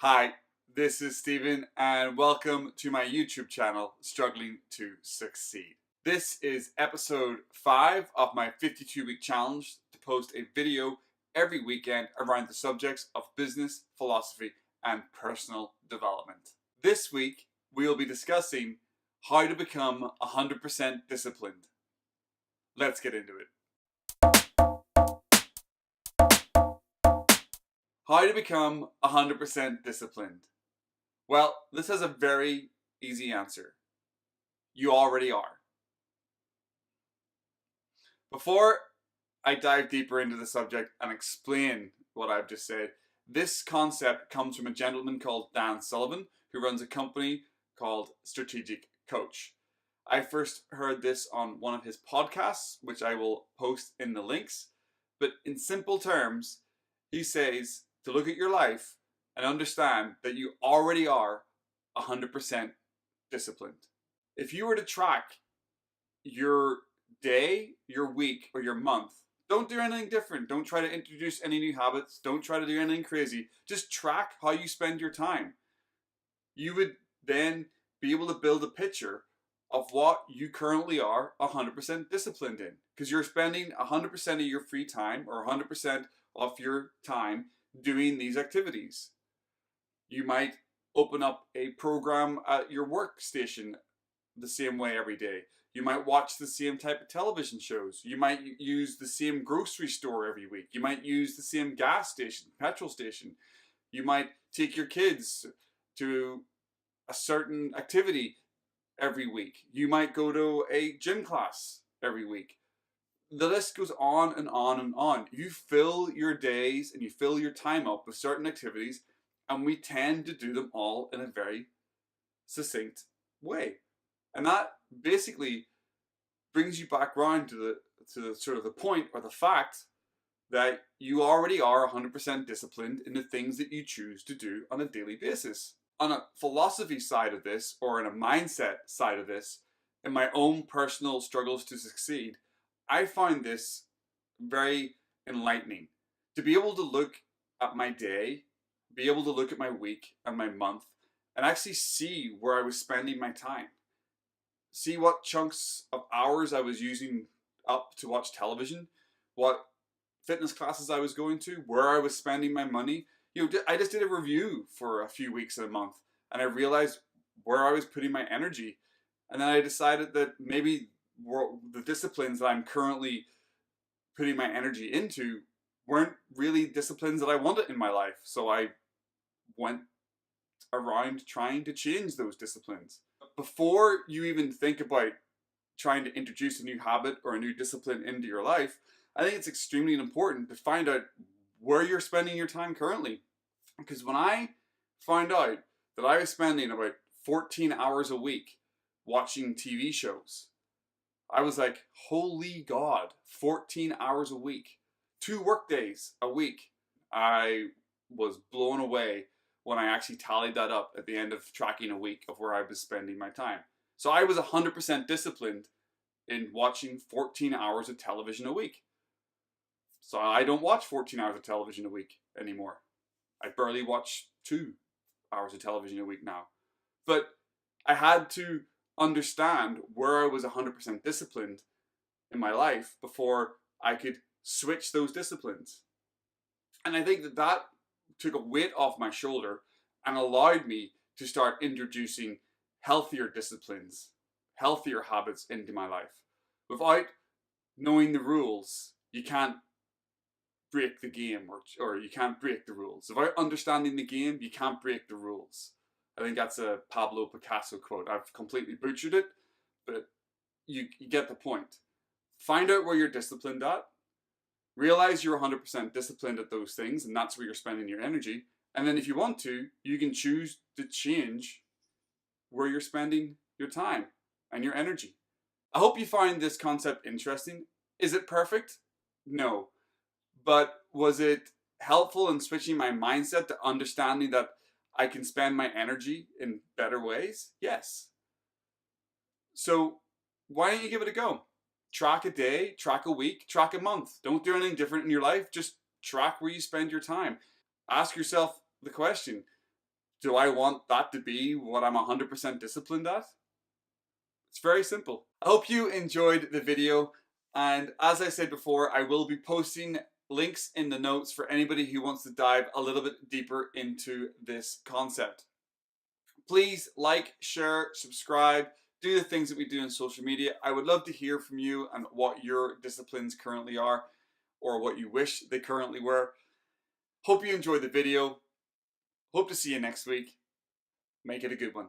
Hi, this is Stephen and welcome to my YouTube channel, Struggling to Succeed. This is episode 5 of my 52-week challenge to post a video every weekend around the subjects of business, philosophy, and personal development. This week, we'll be discussing how to become 100% disciplined. Let's get into it. How to become 100% disciplined? Well, this has a very easy answer. You already are. Before I dive deeper into the subject and explain what I've just said, this concept comes from a gentleman called Dan Sullivan, who runs a company called Strategic Coach. I first heard this on one of his podcasts, which I will post in the links. But in simple terms, he says to look at your life and understand that you already are 100% disciplined. If you were to track your day, your week, or your month, don't do anything different. Don't try to introduce any new habits. Don't try to do anything crazy. Just track how you spend your time. You would then be able to build a picture of what you currently are 100% disciplined in, because you're spending 100% of your free time or 100% of your time doing these activities. You might open up a program at your workstation the same way every day. You might watch the same type of television shows. You might use the same grocery store every week. You might use the same gas station, petrol station. You might take your kids to a certain activity every week. You might go to a gym class every week. The list goes on and on and on. You fill your days and you fill your time up with certain activities, and we tend to do them all in a very succinct way. And that basically brings you back round to the sort of the point or the fact that you already are 100% disciplined in the things that you choose to do on a daily basis. On a philosophy side of this, or in a mindset side of this, in my own personal struggles to succeed, I find this very enlightening. To be able to look at my day, be able to look at my week and my month, and actually see where I was spending my time. See what chunks of hours I was using up to watch television, what fitness classes I was going to, where I was spending my money. I just did a review for a few weeks and a month, and I realized where I was putting my energy. And then I decided that maybe the disciplines that I'm currently putting my energy into weren't really disciplines that I wanted in my life. So I went around trying to change those disciplines. Before you even think about trying to introduce a new habit or a new discipline into your life, I think it's extremely important to find out where you're spending your time currently. Because when I found out that I was spending about 14 hours a week watching TV shows, I was like, holy God, 14 hours a week, 2 work days a week. I was blown away when I actually tallied that up at the end of tracking a week of where I was spending my time. So I was 100% disciplined in watching 14 hours of television a week. So I don't watch 14 hours of television a week anymore. I barely watch 2 hours of television a week now. But I had to understand where I was 100% disciplined in my life before I could switch those disciplines. And I think that took a weight off my shoulder and allowed me to start introducing healthier disciplines, healthier habits into my life. Without knowing the rules, you can't break the game, or you can't break the rules. Without understanding the game, you can't break the rules. I think that's a Pablo Picasso quote. I've completely butchered it, but you get the point. Find out where you're disciplined at. Realize you're 100% disciplined at those things, and that's where you're spending your energy. And then if you want to, you can choose to change where you're spending your time and your energy. I hope you find this concept interesting. Is it perfect? No. But was it helpful in switching my mindset to understanding that I can spend my energy in better ways? Yes. So why don't you give it a go? Track a day, track a week, track a month. Don't do anything different in your life. Just track where you spend your time. Ask yourself the question, Do I want that to be what I'm 100% disciplined at? It's very simple. I hope you enjoyed the video, and as I said before, I will be posting links in the notes for anybody who wants to dive a little bit deeper into this concept. Please like, share, subscribe, do the things that we do on social media. I would love to hear from you and what your disciplines currently are, or what you wish they currently were. Hope you enjoyed the video. Hope to see you next week. Make it a good one.